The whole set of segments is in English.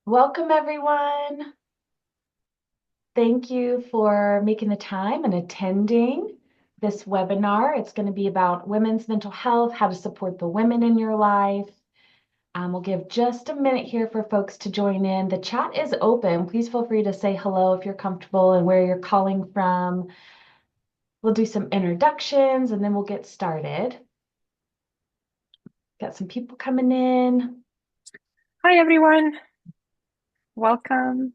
Welcome, everyone. Thank you for making the time and attending this webinar. It's going to be about women's mental health, how to support the women in your life. We'll give just a minute here for folks to join in. The chat is open. Please feel free to say hello if you're comfortable and where you're calling from. We'll do some introductions and then we'll get started. Got some people coming in. Hi, everyone. Welcome.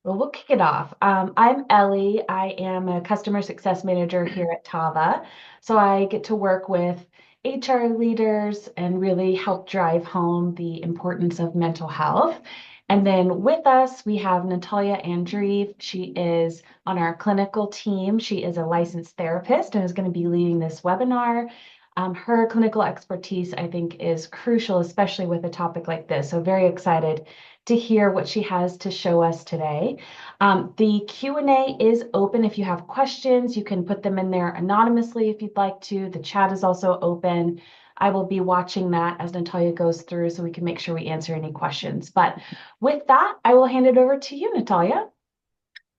Well, we'll kick it off. I'm Ellie. I am a customer success manager here at Tava. So I get to work with HR leaders and really help drive home the importance of mental health. And then with us, we have Natalia Andreev. She is on our clinical team. She is a licensed therapist and is going to be leading this webinar. Her clinical expertise, I think, is crucial, especially with a topic like this. So very excited to hear what she has to show us today. The Q&A is open. If you have questions, you can put them in there anonymously if you'd like to. The chat is also open. I will be watching that as Natalia goes through so we can make sure we answer any questions. But with that, I will hand it over to you, Natalia.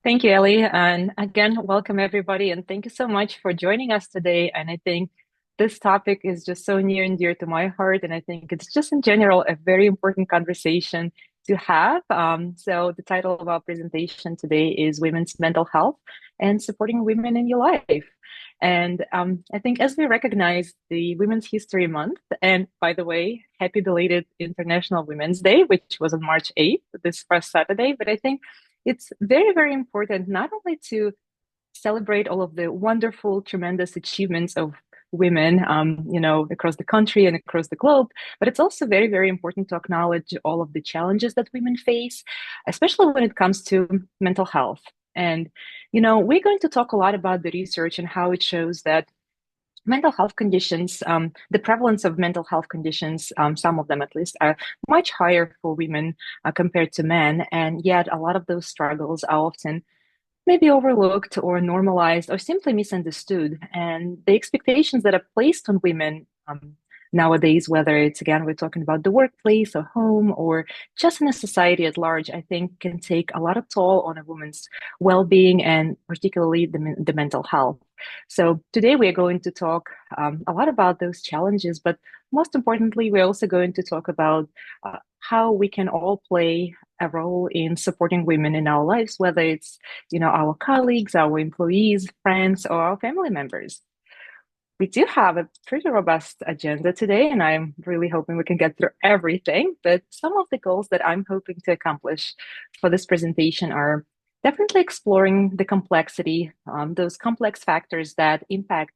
Thank you, Ellie. And again, welcome everybody. And thank you so much for joining us today. And I think this topic is just so near and dear to my heart. And I think it's just in general a very important conversation to have. So the title of our presentation today is Women's Mental Health and Supporting Women in Your Life. And I think as we recognize the Women's History Month, and by the way, happy belated International Women's Day, which was on March 8th, this past Saturday. But I think it's very, very important not only to celebrate all of the wonderful, tremendous achievements of women, across the country and across the globe, but it's also very, very important to acknowledge all of the challenges that women face, especially when it comes to mental health. And, we're going to talk a lot about the research and how it shows that mental health conditions, the prevalence of mental health conditions, some of them at least, are much higher for women compared to men. And yet, a lot of those struggles are often maybe overlooked or normalized or simply misunderstood. And the expectations that are placed on women nowadays, whether it's again, we're talking about the workplace or home or just in a society at large, I think can take a lot of toll on a woman's well-being and particularly the mental health. So today we are going to talk a lot about those challenges, but most importantly, we're also going to talk about how we can all play a role in supporting women in our lives, whether it's, our colleagues, our employees, friends, or our family members. We do have a pretty robust agenda today, and I'm really hoping we can get through everything. But some of the goals that I'm hoping to accomplish for this presentation are definitely exploring the complexity, those complex factors that impact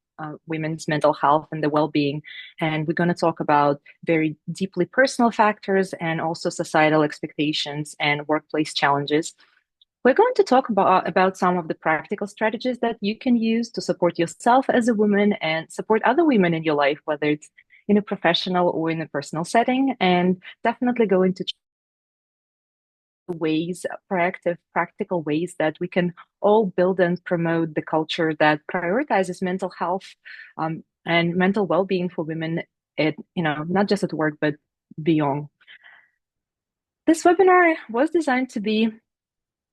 women's mental health and the well-being. And we're going to talk about very deeply personal factors and also societal expectations and workplace challenges. We're going to talk about some of the practical strategies that you can use to support yourself as a woman and support other women in your life, whether it's in a professional or in a personal setting, and definitely go into ways, proactive, practical ways that we can all build and promote the culture that prioritizes mental health and mental well-being for women at, not just at work, but beyond. This webinar was designed to be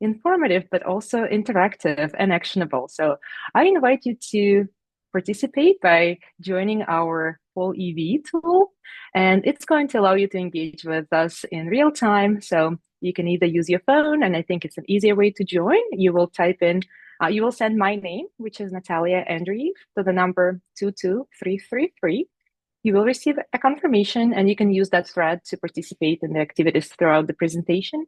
informative, but also interactive and actionable. So I invite you to participate by joining our Poll EV tool, and it's going to allow you to engage with us in real time. So you can either use your phone, and I think it's an easier way to join. You will type in, you will send my name, which is Natalia Andreev, to the number 22333. You will receive a confirmation, and you can use that thread to participate in the activities throughout the presentation.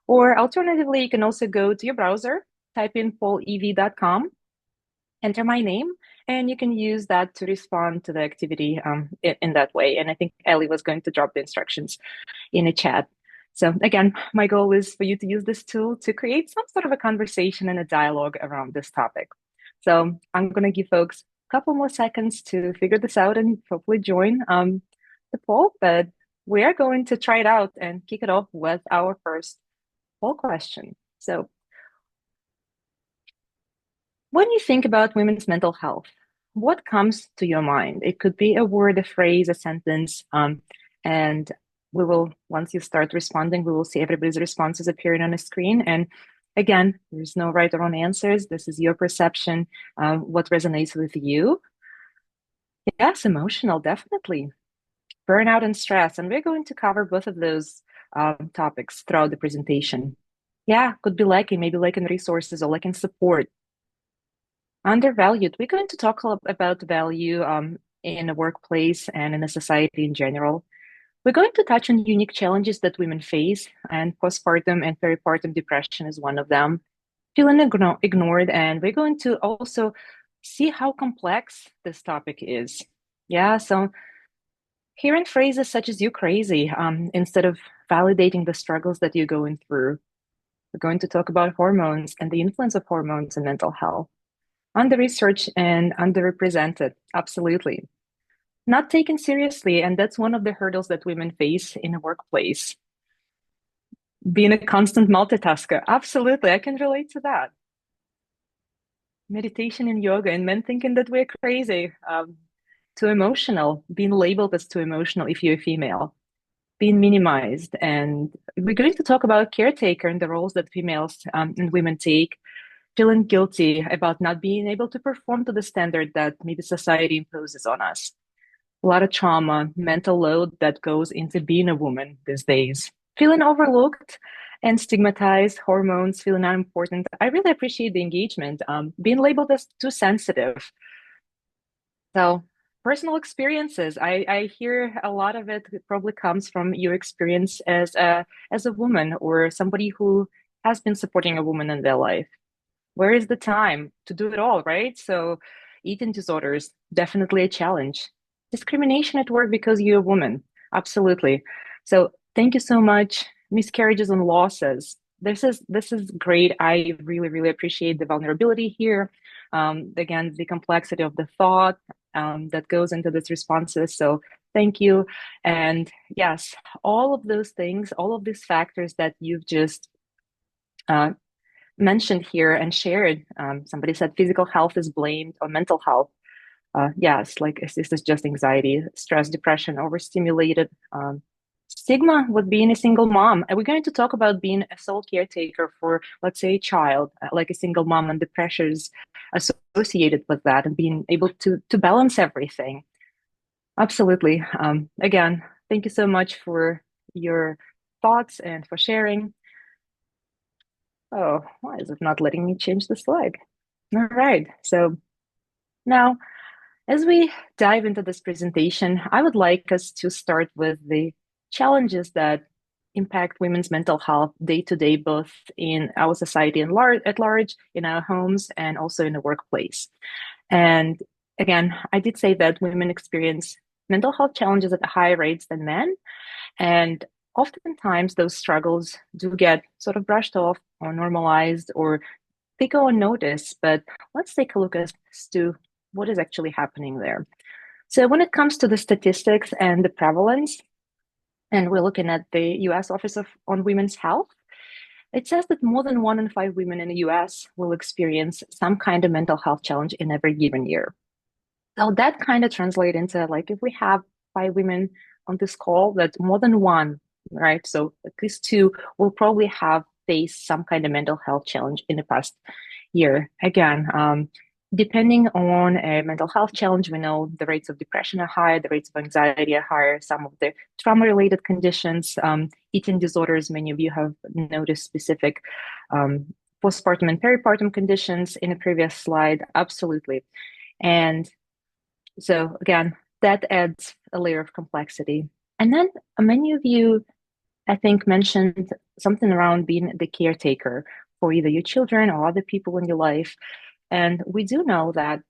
Or alternatively, you can also go to your browser, type in pollev.com, enter my name, and you can use that to respond to the activity in that way. And I think Ellie was going to drop the instructions in a chat. So again, my goal is for you to use this tool to create some sort of a conversation and a dialogue around this topic. So I'm going to give folks a couple more seconds to figure this out and hopefully join the poll, but we are going to try it out and kick it off with our first poll question. So when you think about women's mental health, what comes to your mind? It could be a word, a phrase, a sentence. And we will, once you start responding, we will see everybody's responses appearing on the screen. And again, there's no right or wrong answers. This is your perception, what resonates with you. Yes, emotional, definitely. Burnout and stress. And we're going to cover both of those topics throughout the presentation. Yeah, could be lacking, maybe lacking resources or lacking support. Undervalued. We're going to talk about value in a workplace and in a society in general. We're going to touch on unique challenges that women face, and postpartum and peripartum depression is one of them. Feeling ignored, and we're going to also see how complex this topic is. Yeah, so hearing phrases such as "you crazy" instead of validating the struggles that you're going through. We're going to talk about hormones and the influence of hormones and mental health. Under-researched and underrepresented, absolutely. Not taken seriously, and that's one of the hurdles that women face in a workplace. Being a constant multitasker, absolutely, I can relate to that. Meditation and yoga, and men thinking that we're crazy, too emotional, being labeled as too emotional if you're a female, being minimized. And we're going to talk about caretaker and the roles that females and women take, feeling guilty about not being able to perform to the standard that maybe society imposes on us. A lot of trauma, mental load that goes into being a woman these days. Feeling overlooked and stigmatized, hormones, feeling unimportant. I really appreciate the engagement. Being labeled as too sensitive. So, personal experiences. I hear a lot of it probably comes from your experience as a woman or somebody who has been supporting a woman in their life. Where is the time to do it all, right? So, eating disorders, definitely a challenge. Discrimination at work because you're a woman, absolutely. So, thank you so much. Miscarriages and losses. This is great. I really, really appreciate the vulnerability here. Again, the complexity of the thought that goes into these responses. So, thank you. And yes, all of those things, all of these factors that you've just uh, mentioned here and shared. Somebody said physical health is blamed on mental health. Yes, like this is just anxiety, stress, depression, overstimulated. Stigma with being a single mom. And we're going to talk about being a sole caretaker for, let's say, a child, like a single mom, and the pressures associated with that, and being able to balance everything. Absolutely. Again, thank you so much for your thoughts and for sharing. Oh, why is it not letting me change the slide? All right. So now, as we dive into this presentation, I would like us to start with the challenges that impact women's mental health day to day, both in our society at large, in our homes, and also in the workplace. And again, I did say that women experience mental health challenges at higher rates than men. And oftentimes, those struggles do get sort of brushed off or normalized, or they go unnoticed. But let's take a look as to what is actually happening there. So, when it comes to the statistics and the prevalence, and we're looking at the US Office on Women's Health, it says that more than 1 in 5 women in the US will experience some kind of mental health challenge in every given year. So that kind of translates into, like, if we have 5 women on this call, that more than one, right? So at least two will probably have faced some kind of mental health challenge in the past year. Again, depending on a mental health challenge, we know the rates of depression are higher, the rates of anxiety are higher, some of the trauma-related conditions, eating disorders, many of you have noticed specific postpartum and peripartum conditions in a previous slide, absolutely. And so again, that adds a layer of complexity. And then many of you, I think, mentioned something around being the caretaker for either your children or other people in your life. And we do know that,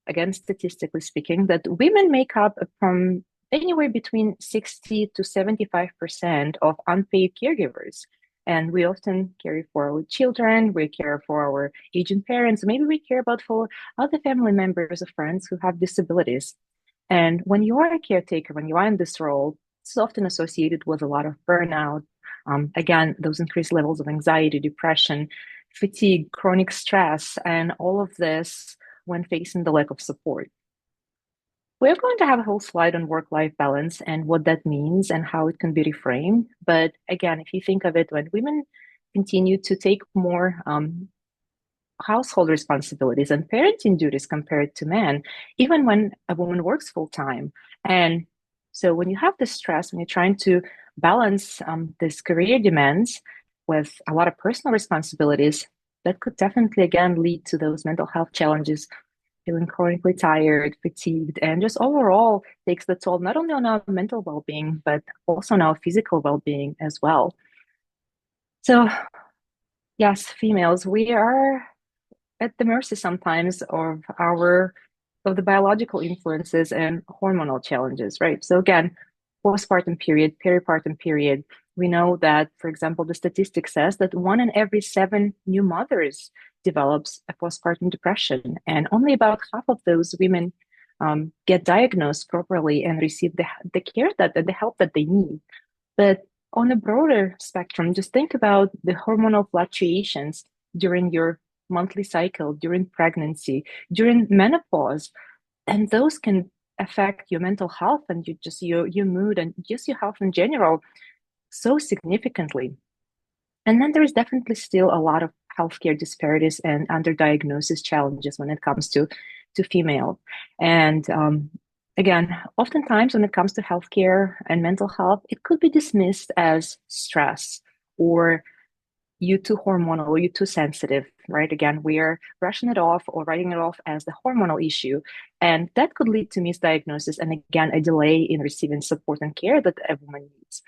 again, statistically speaking, that women make up from anywhere between 60 to 75% of unpaid caregivers. And we often care for our children, we care for our aging parents, maybe we care about for other family members or friends who have disabilities. And when you are a caretaker, when you are in this role, it's often associated with a lot of burnout. Again, those increased levels of anxiety, depression, fatigue, chronic stress, and all of this when facing the lack of support. We're going to have a whole slide on work-life balance and what that means and how it can be reframed. But again, if you think of it, when women continue to take more household responsibilities and parenting duties compared to men, even when a woman works full time. And so when you have this stress, when you're trying to balance this career demands with a lot of personal responsibilities, that could definitely again lead to those mental health challenges, feeling chronically tired, fatigued, and just overall takes the toll not only on our mental well-being, but also on our physical well-being as well. So yes, females, we are at the mercy sometimes of the biological influences and hormonal challenges, right? So again, postpartum period, peripartum period, we know that, for example, the statistic says that 1 in every 7 new mothers develops a postpartum depression, and only about half of those women get diagnosed properly and receive the care that the help that they need. But on a broader spectrum, just think about the hormonal fluctuations during your monthly cycle, during pregnancy, during menopause, and those can affect your mental health and your mood and just your health in general so significantly. And then there is definitely still a lot of healthcare disparities and underdiagnosis challenges when it comes to female. And again, oftentimes when it comes to healthcare and mental health, it could be dismissed as stress or you too hormonal or you too sensitive, right? Again, we're brushing it off or writing it off as the hormonal issue. And that could lead to misdiagnosis and again, a delay in receiving support and care that a woman needs.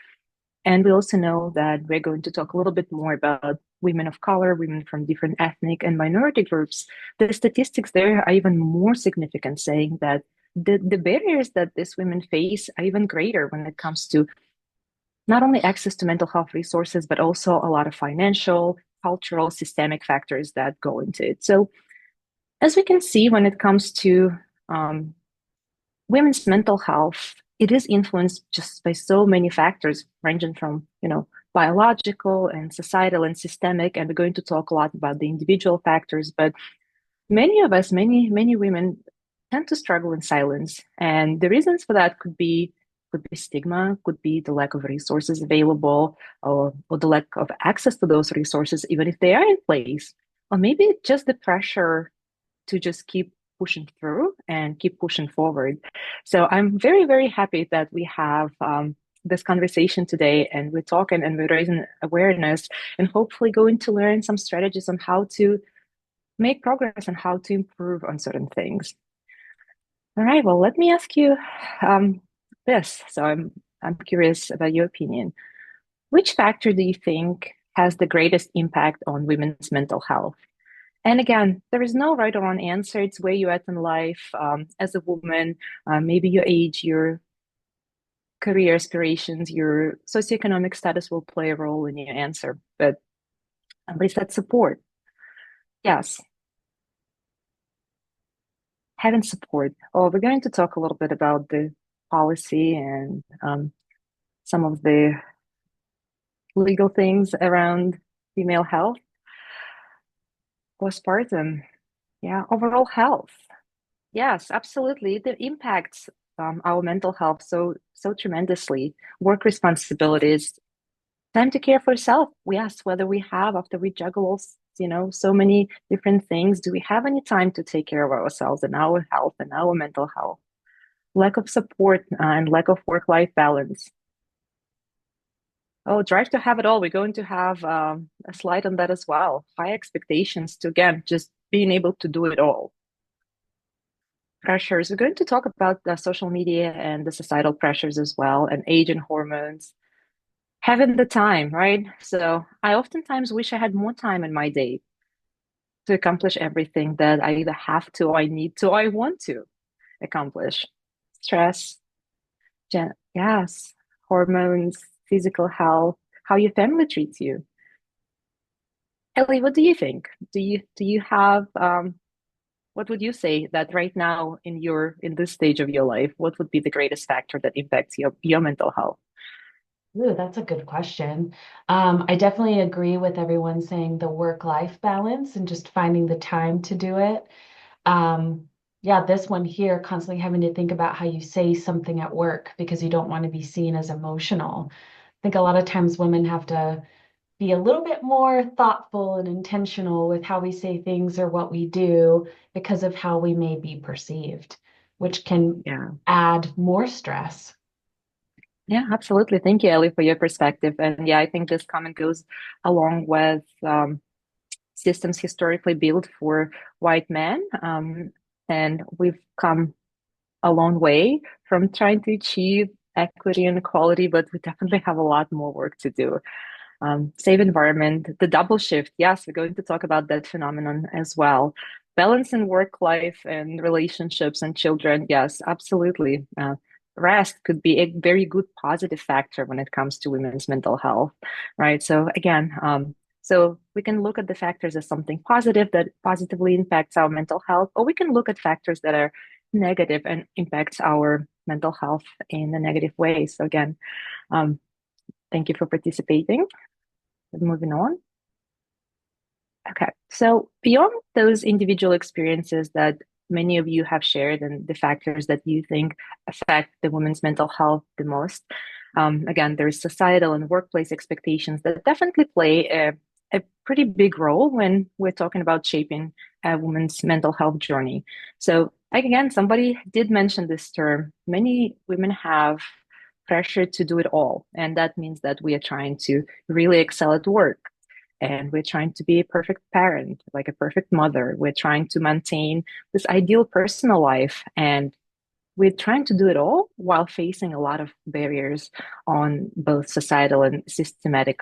And we also know that we're going to talk a little bit more about women of color, women from different ethnic and minority groups. The statistics there are even more significant, saying that the barriers that these women face are even greater when it comes to not only access to mental health resources, but also a lot of financial, cultural, systemic factors that go into it. So, as we can see, when it comes to um, women's mental health, it is influenced just by so many factors, ranging from, biological and societal and systemic. And we're going to talk a lot about the individual factors, but many of us, many women tend to struggle in silence. And the reasons for that could be stigma, could be the lack of resources available, or the lack of access to those resources, even if they are in place. Or maybe just the pressure to just keep pushing through and keep pushing forward. So I'm very, very happy that we have this conversation today and we're talking and we're raising awareness and hopefully going to learn some strategies on how to make progress and how to improve on certain things. All right, well, let me ask you this. So I'm curious about your opinion. Which factor do you think has the greatest impact on women's mental health? And again, there is no right or wrong answer. It's where you're at in life as a woman, maybe your age, your career aspirations, your socioeconomic status will play a role in your answer. But at least that support. Yes, having support. Oh, we're going to talk a little bit about the policy and some of the legal things around female health, postpartum, yeah, overall health. Yes, absolutely. It impacts our mental health so tremendously. Work responsibilities, time to care for yourself. Yes, whether we have after we juggle, so many different things, do we have any time to take care of ourselves and our health and our mental health? Lack of support and lack of work-life balance. Oh, drive to have it all. We're going to have a slide on that as well. High expectations to, again, just being able to do it all. Pressures. We're going to talk about the social media and the societal pressures as well, and age and hormones. Having the time, right? So I oftentimes wish I had more time in my day to accomplish everything that I either have to, or I need to, or I want to accomplish. Stress, yes, hormones, physical health, how your family treats you. Ellie, what do you think? Do you have what would you say that right now in this stage of your life, what would be the greatest factor that impacts your mental health? Ooh, that's a good question. I definitely agree with everyone saying the work-life balance and just finding the time to do it. Um, Yeah, this one here, constantly having to think about how you say something at work because you don't want to be seen as emotional. I think a lot of times women have to be a little bit more thoughtful and intentional with how we say things or what we do because of how we may be perceived, which can Yeah. add more stress. Yeah, absolutely. Thank you, Ellie, for your perspective. And yeah, I think this comment goes along with systems historically built for white men. And we've come a long way from trying to achieve equity and equality, but we definitely have a lot more work to do. Safe environment, the double shift. Yes, we're going to talk about that phenomenon as well. Balance in work life and relationships and children. Yes, absolutely. Rest could be a very good positive factor when it comes to women's mental health, right? So again, so we can look at the factors as something positive that positively impacts our mental health, or we can look at factors that are negative and impacts our mental health in a negative way. So again, um, thank you for participating. Moving on. Okay. So beyond those individual experiences that many of you have shared and the factors that you think affect the women's mental health the most, again, there's societal and workplace expectations that definitely play a pretty big role when we're talking about shaping a woman's mental health journey. So again, somebody did mention this term. Many women have pressure to do it all. And that means that we are trying to really excel at work, and we're trying to be a perfect parent, like a perfect mother. We're trying to maintain this ideal personal life, and we're trying to do it all while facing a lot of barriers on both societal and systematic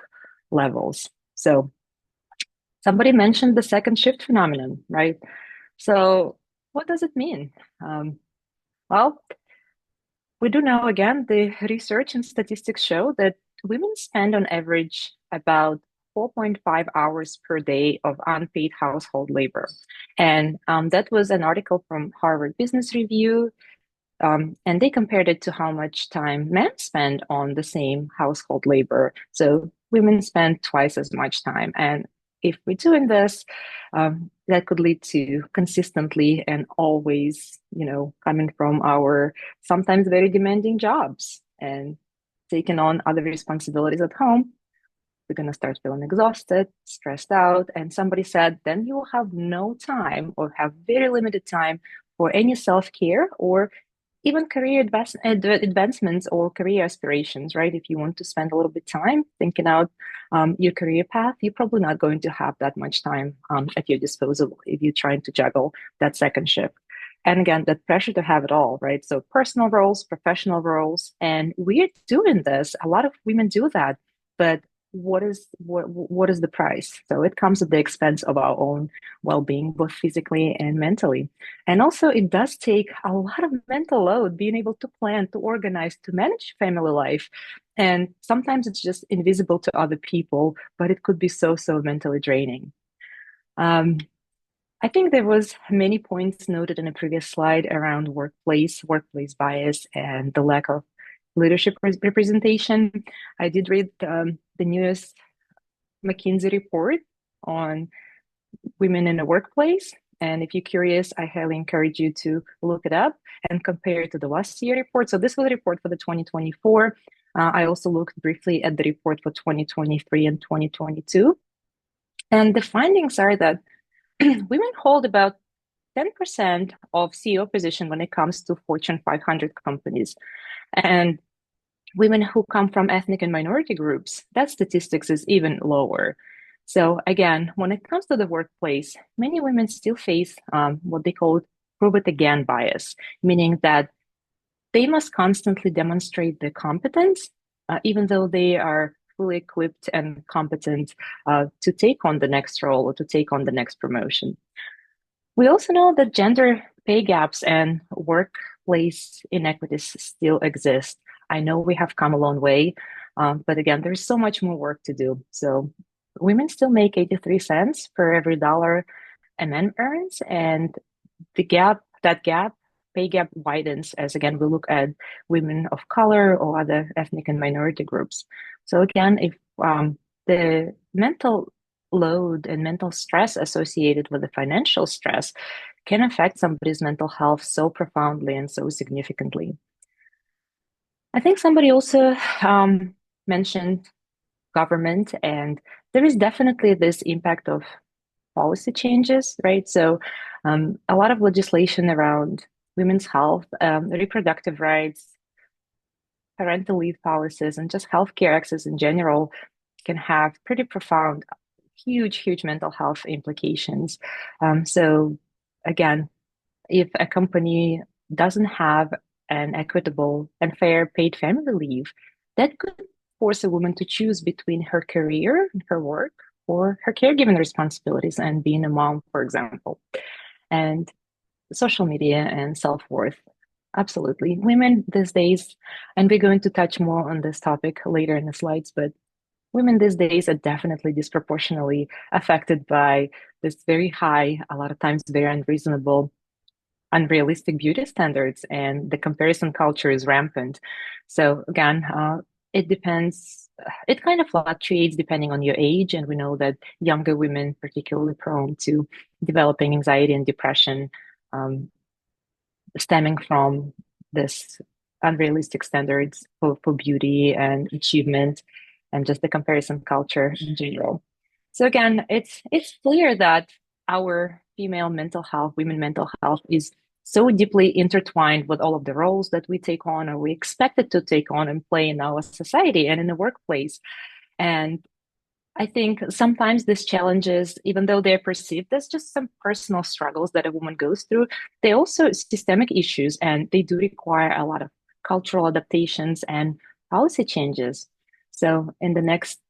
levels. So somebody mentioned the second shift phenomenon, right? So what does it mean? Um, well, we do know, again, the research and statistics show that women spend on average about 4.5 hours per day of unpaid household labor. And that was an article from Harvard Business Review. And they compared it to how much time men spend on the same household labor. So women spend twice as much time. And if we're doing this, that could lead to consistently and always, coming from our sometimes very demanding jobs and taking on other responsibilities at home. We're going to start feeling exhausted, stressed out. And somebody said, then you will have no time or have very limited time for any self care or even career advancements or career aspirations, right? If you want to spend a little bit time thinking out your career path, you're probably not going to have that much time at your disposal if you're trying to juggle that second shift. And again, that pressure to have it all, right? So personal roles, professional roles, and we're doing this. A lot of women do that, but what is the price? So it comes at the expense of our own well-being, both physically and mentally. And also, it does take a lot of mental load being able to plan, to organize, to manage family life. And sometimes it's just invisible to other people, but it could be so, so mentally draining. Um, I think there was many points noted in a previous slide around workplace bias, and the lack of leadership representation. I did read the newest McKinsey report on women in the workplace. And if you're curious, I highly encourage you to look it up and compare it to the last year report. So this was a report for the 2024. I also looked briefly at the report for 2023 and 2022. And the findings are that women hold about 10% of CEO position when it comes to Fortune 500 companies. And women who come from ethnic and minority groups, that statistics is even lower. So again, when it comes to the workplace, many women still face what they call prove it again bias, meaning that they must constantly demonstrate their competence, even though they are fully equipped and competent to take on the next role or to take on the next promotion. We also know that gender pay gaps and workplace inequities still exist. I know we have come a long way, but again, there's so much more work to do. So women still make 83 cents for every dollar a man earns, and that pay gap widens as again we look at women of color or other ethnic and minority groups. So again, if the mental load and mental stress associated with the financial stress can affect somebody's mental health so profoundly and so significantly. I think somebody also mentioned government, and there is definitely this impact of policy changes, right? So, a lot of legislation around women's health, reproductive rights, parental leave policies, and just healthcare access in general can have pretty profound, huge mental health implications. So, again, if a company doesn't have an equitable and fair paid family leave, that could force a woman to choose between her career and her work or her caregiving responsibilities and being a mom, for example. And social media and self-worth. Absolutely. Women these days, and we're going to touch more on this topic later in the slides, but women these days are definitely disproportionately affected by this very high, a lot of times very unreasonable, unrealistic beauty standards, and the comparison culture is rampant. So again, it depends. It kind of fluctuates depending on your age, and we know that younger women particularly prone to developing anxiety and depression, um, stemming from this unrealistic standards for beauty and achievement, and just the comparison culture in general. So again, it's clear that our female mental health, women mental health is so deeply intertwined with all of the roles that we take on or we expected to take on and play in our society and in the workplace. And I think sometimes these challenges, even though they're perceived as just some personal struggles that a woman goes through, they also systemic issues and they do require a lot of cultural adaptations and policy changes. So in the next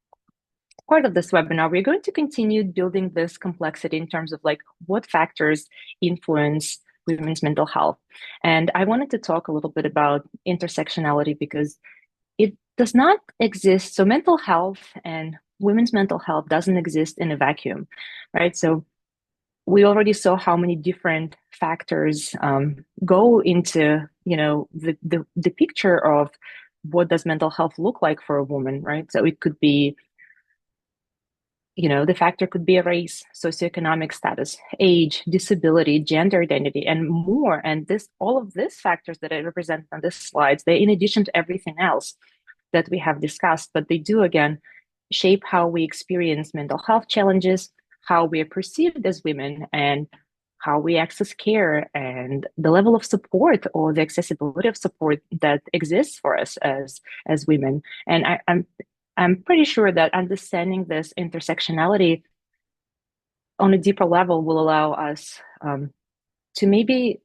part of this webinar, we're going to continue building this complexity in terms of like what factors influence women's mental health. And I wanted to talk a little bit about intersectionality because it does not exist. So mental health and women's mental health doesn't exist in a vacuum, right? So we already saw how many different factors go into, the picture of what does mental health look like for a woman, right? So it could be, the factor could be a race, socioeconomic status, age, disability, gender identity, and more. And all of these factors that I represent on this slides, they're in addition to everything else that we have discussed, but they do again shape how we experience mental health challenges, how we are perceived as women, and how we access care and the level of support or the accessibility of support that exists for us as women. And I'm pretty sure that understanding this intersectionality on a deeper level will allow us to maybe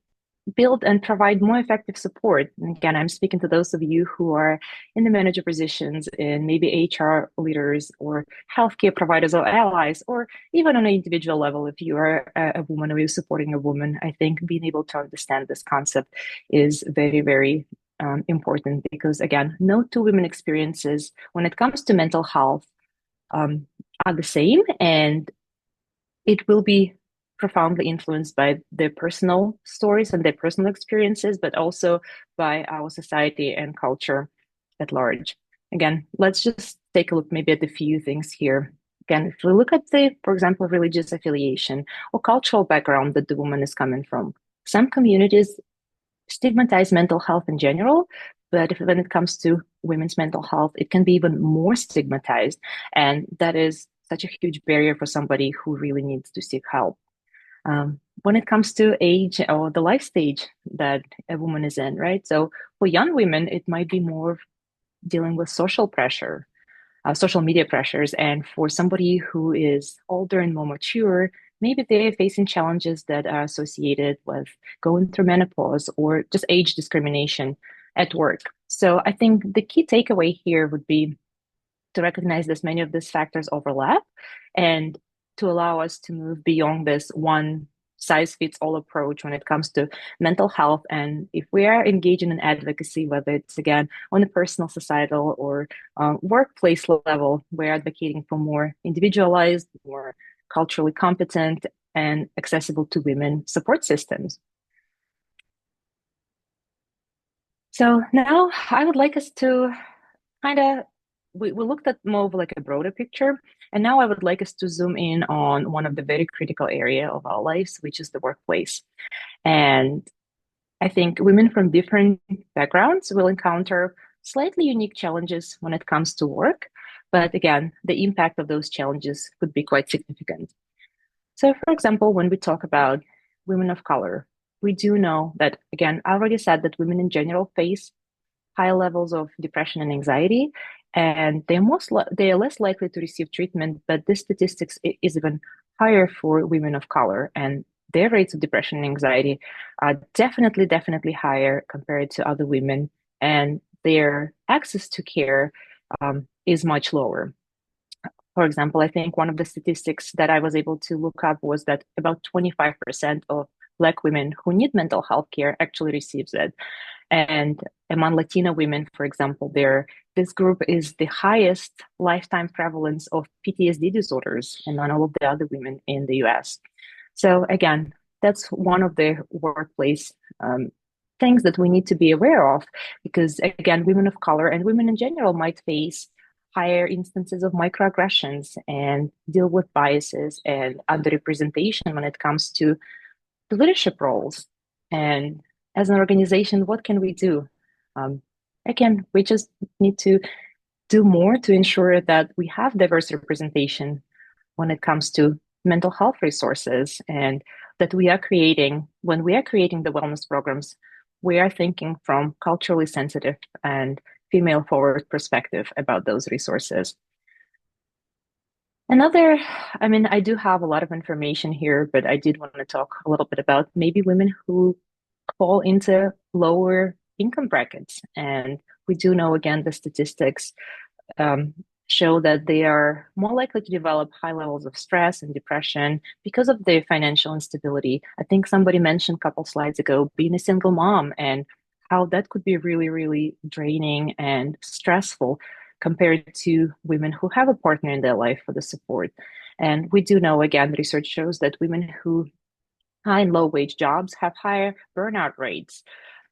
build and provide more effective support. And again, I'm speaking to those of you who are in the manager positions in maybe HR leaders or healthcare providers or allies, or even on an individual level, if you are a woman or you're supporting a woman, I think being able to understand this concept is very important because again, no two women experiences when it comes to mental health are the same, and it will be profoundly influenced by their personal stories and their personal experiences, but also by our society and culture at large. Again, let's just take a look maybe at a few things here. Again, if we look at for example, religious affiliation or cultural background that the woman is coming from, some communities stigmatize mental health in general, but when it comes to women's mental health, it can be even more stigmatized. And that is such a huge barrier for somebody who really needs to seek help. When it comes to age or the life stage that a woman is in, right? So for young women, it might be more dealing with social pressure, social media pressures. And for somebody who is older and more mature, maybe they're facing challenges that are associated with going through menopause or just age discrimination at work. So I think the key takeaway here would be to recognize that many of these factors overlap and to allow us to move beyond this one size fits all approach when it comes to mental health. And if we are engaging in advocacy, whether it's again on a personal, societal, or workplace level, we're advocating for more individualized, more culturally competent, and accessible to women support systems. So now I would like us to kind of we looked at more of like a broader picture, and now I would like us to zoom in on one of the very critical area of our lives, which is the workplace. And I think women from different backgrounds will encounter slightly unique challenges when it comes to work. But again, the impact of those challenges could be quite significant. So, for example, when we talk about women of color, we do know that, again, I already said that women in general face high levels of depression and anxiety, and they are less likely to receive treatment. But this statistics is even higher for women of color, and their rates of depression and anxiety are definitely higher compared to other women, and their access to care is much lower. For example, I think one of the statistics that I was able to look up was that about 25% of Black women who need mental health care actually receives it. And among Latina women, for example, this group is the highest lifetime prevalence of PTSD disorders among all of the other women in the US. So again, that's one of the workplace things that we need to be aware of, because again, women of color and women in general might face higher instances of microaggressions and deal with biases and underrepresentation when it comes to leadership roles. And as an organization, what can we do? Um, Again, we just need to do more to ensure that we have diverse representation when it comes to mental health resources, and that when we are creating the wellness programs, we are thinking from culturally sensitive and female forward perspective about those resources. Another, I mean, I do have a lot of information here, but I did want to talk a little bit about maybe women who fall into lower income brackets. And we do know, again, the statistics um, show that they are more likely to develop high levels of stress and depression because of their financial instability. I think somebody mentioned a couple slides ago being a single mom and how that could be really draining and stressful compared to women who have a partner in their life for the support. And we do know, again, research shows that women who high and low wage jobs have higher burnout rates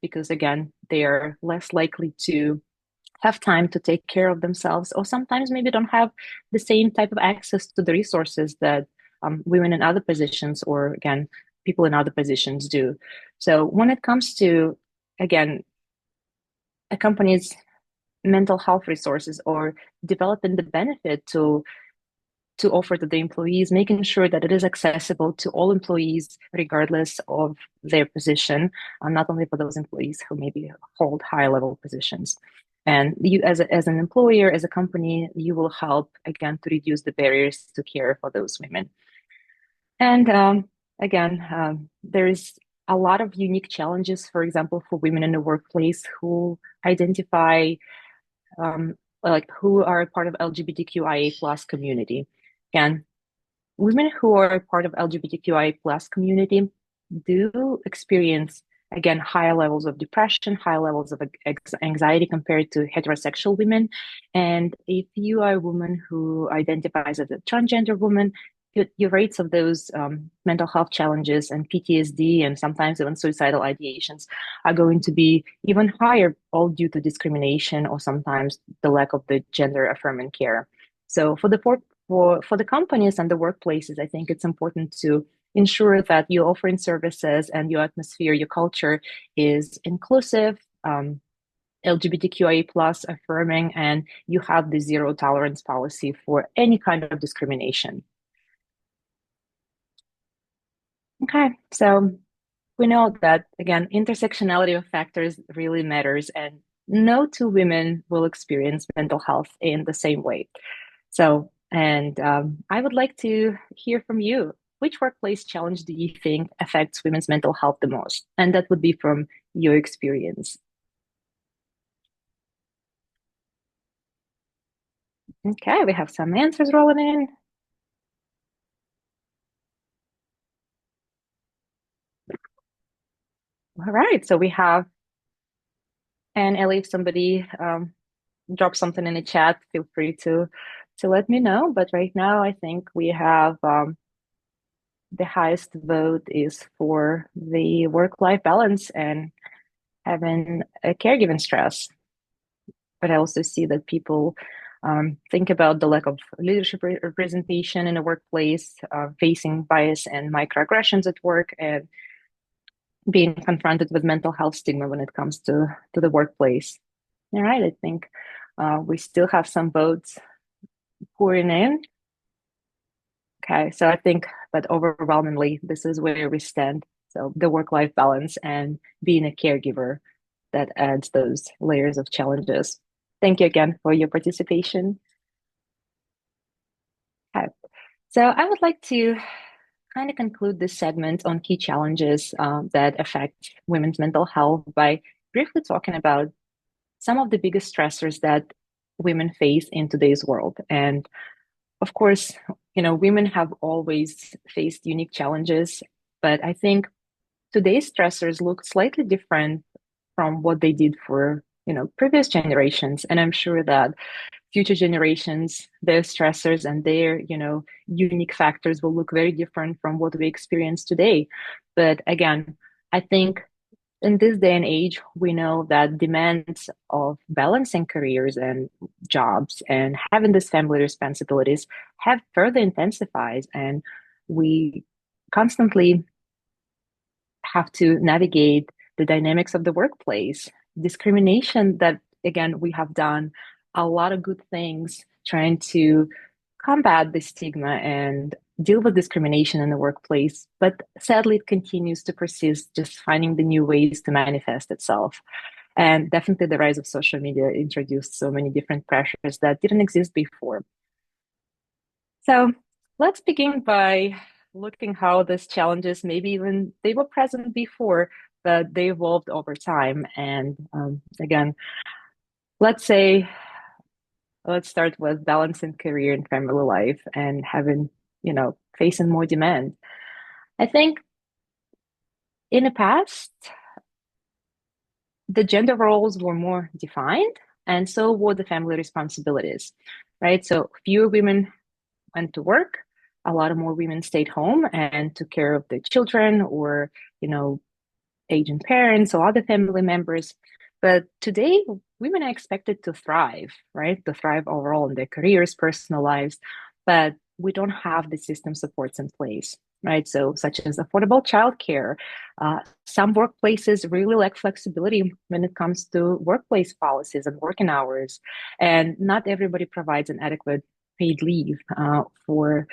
because, again, they are less likely to have time to take care of themselves, or sometimes maybe don't have the same type of access to the resources that women in other positions, or again, people in other positions do. So when it comes to, again, a company's mental health resources or developing the benefit to offer to the employees, making sure that it is accessible to all employees, regardless of their position, not only for those employees who maybe hold high level positions. And you, as an employer, as a company, you will help, again, to reduce the barriers to care for those women. And again, there is a lot of unique challenges, for example, for women in the workplace who identify um, like who are part of LGBTQIA plus community. Again, women who are part of LGBTQIA plus community do experience, again, higher levels of depression, higher levels of anxiety compared to heterosexual women. And if you are a woman who identifies as a transgender woman, your rates of those mental health challenges and PTSD and sometimes even suicidal ideations are going to be even higher, all due to discrimination or sometimes the lack of the gender affirming care. So for the companies and the workplaces, I think it's important to ensure that you're offering services and your atmosphere, your culture is inclusive, LGBTQIA plus affirming, and you have the zero tolerance policy for any kind of discrimination. Okay, so we know that, again, intersectionality of factors really matters, and no two women will experience mental health in the same way. So, and I would like to hear from you. Which workplace challenge do you think affects women's mental health the most? And that would be from your experience. Okay, we have some answers rolling in. All right, so we have, and Ellie, if somebody drop something in the chat, feel free to let me know. But right now, I think we have the highest vote is for the work-life balance and having a caregiving stress. But I also see that people Think about the lack of leadership representation in the workplace, facing bias and microaggressions at work, and being confronted with mental health stigma when it comes to the workplace. All right, I think we still have some votes pouring in. Okay, so I think that overwhelmingly, this is where we stand. So the work-life balance and being a caregiver that adds those layers of challenges. Thank you again for your participation. Okay. So I would like to kind of conclude this segment on key challenges that affect women's mental health by briefly talking about some of the biggest stressors that women face in today's world. And of course, women have always faced unique challenges, but I think today's stressors look slightly different from what they did for, previous generations. And I'm sure that future generations, their stressors and their, unique factors will look very different from what we experience today. But again, I think in this day and age, we know that demands of balancing careers and jobs and having these family responsibilities have further intensified, and we constantly have to navigate the dynamics of the workplace, discrimination that, again, we have done a lot of good things trying to combat the stigma and deal with discrimination in the workplace. But sadly, it continues to persist, just finding the new ways to manifest itself. And definitely the rise of social media introduced so many different pressures that didn't exist before. So let's begin by looking how these challenges, maybe even they were present before, but they evolved over time. And again, let's say, let's start with balancing career and family life and having, facing more demand. I think in the past, the gender roles were more defined, and so were the family responsibilities, right? So fewer women went to work, a lot of more women stayed home and took care of the children or, aging parents or other family members. But today, women are expected to thrive, right? To thrive overall in their careers, personal lives, but we don't have the system supports in place, right? So, such as affordable childcare. Some workplaces really lack flexibility when it comes to workplace policies and working hours, and not everybody provides an adequate paid leave for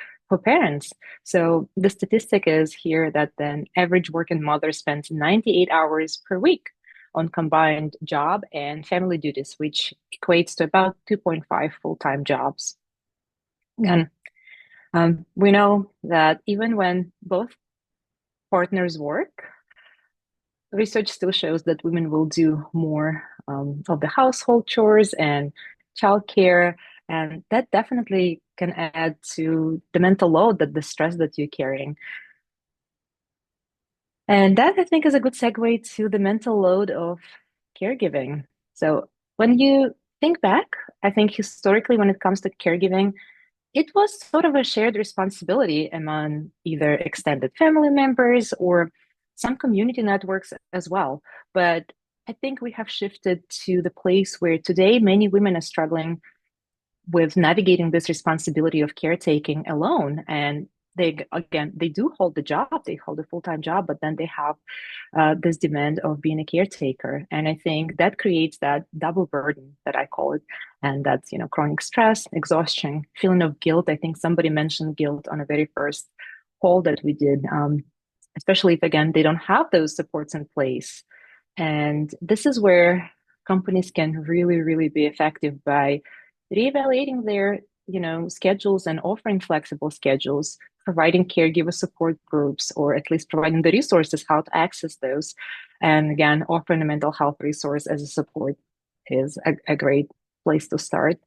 parents. So the statistic is here that an average working mother spends 98 hours per week on combined job and family duties, which equates to about 2.5 full-time jobs. And we know that even when both partners work, research still shows that women will do more of the household chores and childcare, and that definitely can add to the mental load, that the stress that you're carrying. And that, I think, is a good segue to the mental load of caregiving. So when you think back, I think historically, when it comes to caregiving, it was sort of a shared responsibility among either extended family members or some community networks as well. But I think we have shifted to the place where today many women are struggling with navigating this responsibility of caretaking alone. And they do hold the job, they hold a full-time job, but then they have this demand of being a caretaker. And I think that creates that double burden that I call it. And that's, chronic stress, exhaustion, feeling of guilt. I think somebody mentioned guilt on a very first call that we did, especially if, again, they don't have those supports in place. And this is where companies can really, really be effective by reevaluating their, schedules and offering flexible schedules, providing caregiver support groups, or at least providing the resources how to access those. And again, offering a mental health resource as a support is a great place to start.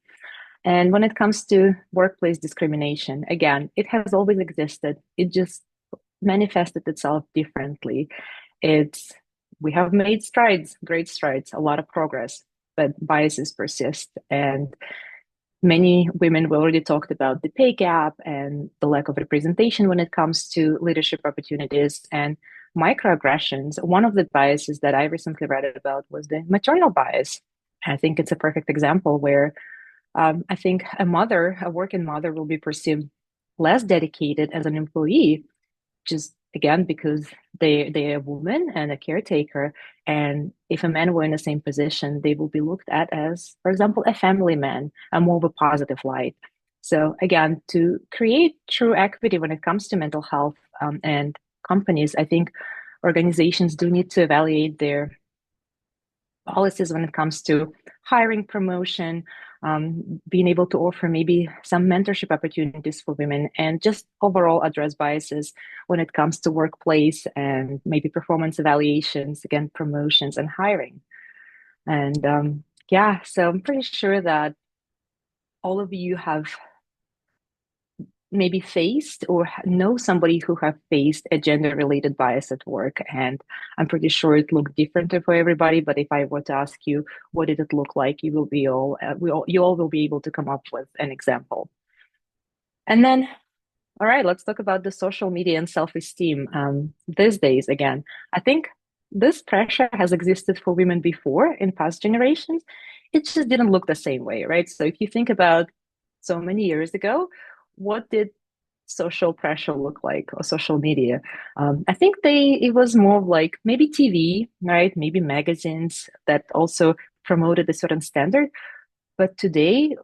And when it comes to workplace discrimination, again, it has always existed. It just manifested itself differently. We have made strides, great strides, a lot of progress, but biases persist. And many women, we already talked about the pay gap and the lack of representation when it comes to leadership opportunities and microaggressions. One of the biases that I recently read about was the maternal bias. I think it's a perfect example where I think a working mother will be perceived less dedicated as an employee, just again because they're a woman and a caretaker. And if a man were in the same position, they will be looked at as, for example, a family man, a more of a positive light. So again, to create true equity when it comes to mental health, and companies, I think organizations do need to evaluate their policies when it comes to hiring, promotion, being able to offer maybe some mentorship opportunities for women, and just overall address biases when it comes to workplace and maybe performance evaluations, again, promotions and hiring. And yeah, so I'm pretty sure that all of you have maybe faced or know somebody who have faced a gender related bias at work, and I'm pretty sure it looked different for everybody, but if I were to ask you what did it look like, you will be all you all will be able to come up with an example. And then all right, let's talk about the social media and self-esteem. These days again, I think this pressure has existed for women before in past generations. It just didn't look the same way, right? So if you think about so many years ago, what did social pressure look like, or social media? I think it was more like maybe TV, right? Maybe magazines that also promoted a certain standard. But today,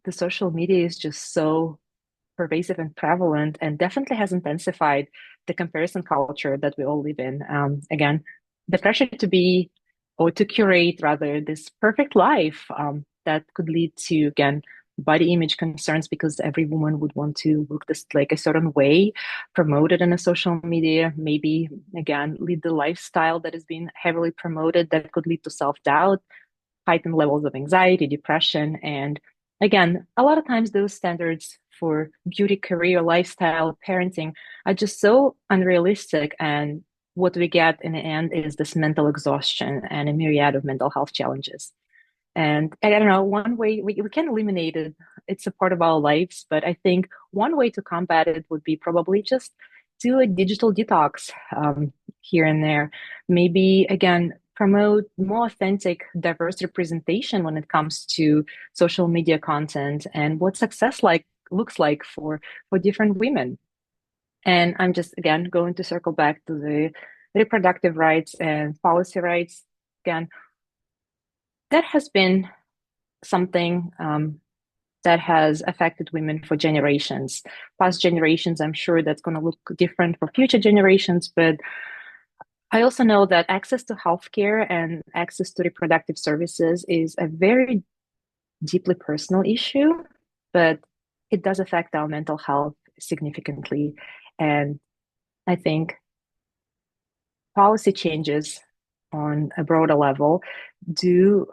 the social media is just so pervasive and prevalent, and definitely has intensified the comparison culture that we all live in. Again, the pressure to be, or to curate rather, this perfect life, that could lead to, again, body image concerns, because every woman would want to look this like a certain way, promoted in a social media, maybe again lead the lifestyle that is being heavily promoted, that could lead to self-doubt, heightened levels of anxiety, depression. And again, a lot of times those standards for beauty, career, lifestyle, parenting are just so unrealistic. And what we get in the end is this mental exhaustion and a myriad of mental health challenges. And I don't know, one way we can eliminate it, it's a part of our lives, but I think one way to combat it would be probably just do a digital detox, here and there. Maybe, again, promote more authentic, diverse representation when it comes to social media content and what success like looks like for different women. And I'm just again going to circle back to the reproductive rights and policy rights. Again, that has been something, that has affected women for generations. Past generations, I'm sure that's going to look different for future generations, but I also know that access to healthcare and access to reproductive services is a very deeply personal issue, but it does affect our mental health significantly. And I think policy changes on a broader level do,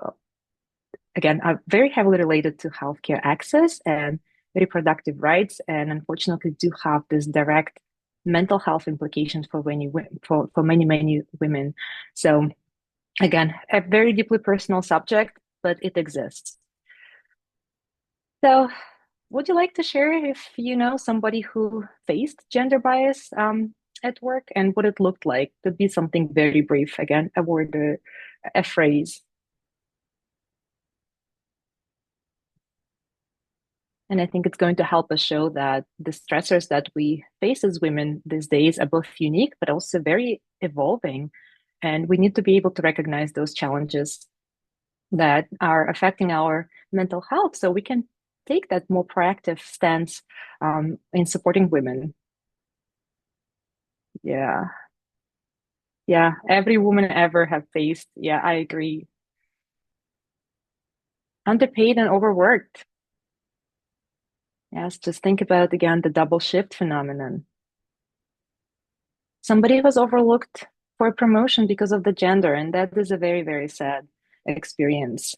again, are very heavily related to healthcare access and reproductive rights, and unfortunately do have this direct mental health implications for many women. So again, a very deeply personal subject, but it exists. So would you like to share if you know somebody who faced gender bias, at work, and what it looked like? Could be something very brief, again, a word, a phrase. And I think it's going to help us show that the stressors that we face as women these days are both unique, but also very evolving. And we need to be able to recognize those challenges that are affecting our mental health so we can take that more proactive stance, in supporting women. Yeah. Yeah. Every woman ever have faced. Yeah, I agree. Underpaid and overworked. Yes, just think about again the double shift phenomenon. Somebody was overlooked for a promotion because of the gender, and that is a very, very sad experience.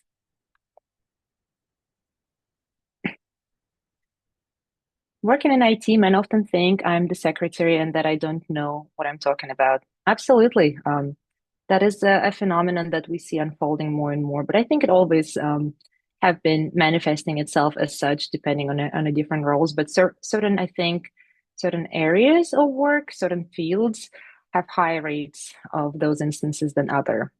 Working in IT, men often think I'm the secretary and that I don't know what I'm talking about. Absolutely. That is a phenomenon that we see unfolding more and more, but I think it always, have been manifesting itself as such, depending on a different roles. But certain, I think, certain areas of work, certain fields have higher rates of those instances than other.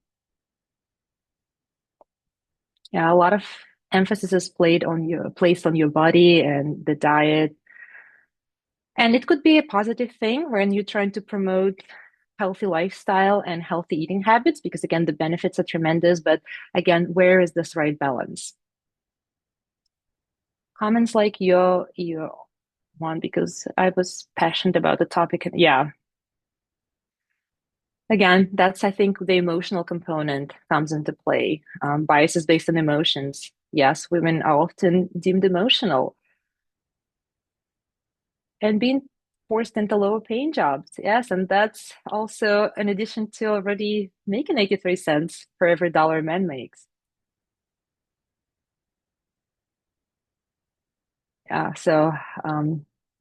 Yeah, a lot of Emphasis is placed on your body and the diet. And it could be a positive thing when you're trying to promote healthy lifestyle and healthy eating habits, because again, the benefits are tremendous. But again, where is this right balance? Comments like your one, because I was passionate about the topic. Yeah. Again, that's, I think, the emotional component comes into play. Biases based on emotions. Yes, women are often deemed emotional and being forced into lower paying jobs. Yes, and that's also in addition to already making 83 cents for every dollar a man makes. Yeah, so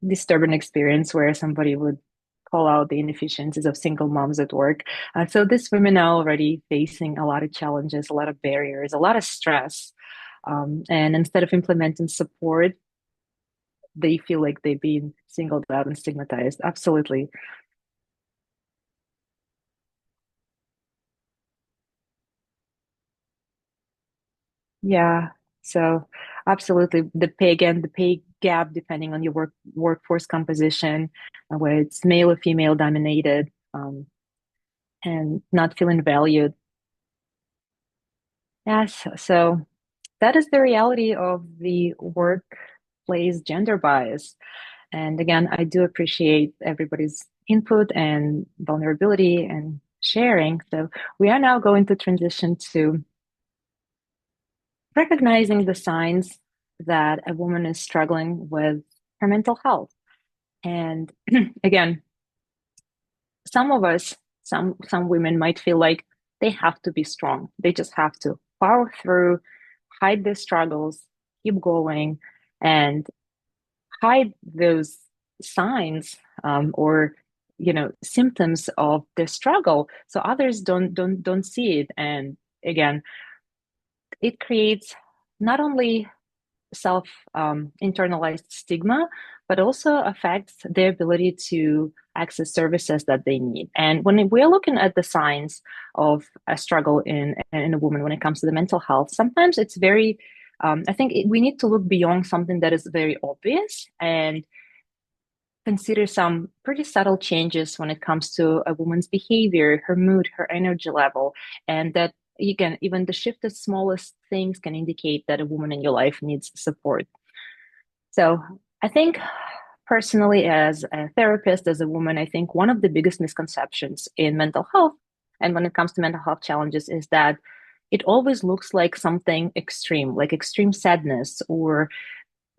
disturbing experience where somebody would call out the inefficiencies of single moms at work. So these women are already facing a lot of challenges, a lot of barriers, a lot of stress. And instead of implementing support, they feel like they've been singled out and stigmatized. Absolutely. Yeah. So absolutely. The pay gap, depending on your workforce composition, where it's male or female dominated, and not feeling valued. Yes. So that is the reality of the workplace gender bias. And again, I do appreciate everybody's input and vulnerability and sharing. So we are now going to transition to recognizing the signs that a woman is struggling with her mental health. And again, some of us, some women might feel like they have to be strong. They just have to power through, hide their struggles, keep going, and hide those signs, or symptoms of the struggle, so others don't see it. And again, it creates not only self internalized stigma, but also affects their ability to access services that they need. And when we're looking at the signs of a struggle in a woman when it comes to the mental health, sometimes it's very I think we need to look beyond something that is very obvious and consider some pretty subtle changes when it comes to a woman's behavior, her mood, her energy level, and that again, even the shift of smallest things can indicate that a woman in your life needs support. So I think personally, as a therapist, as a woman, I think one of the biggest misconceptions in mental health and when it comes to mental health challenges is that it always looks like something extreme, like extreme sadness or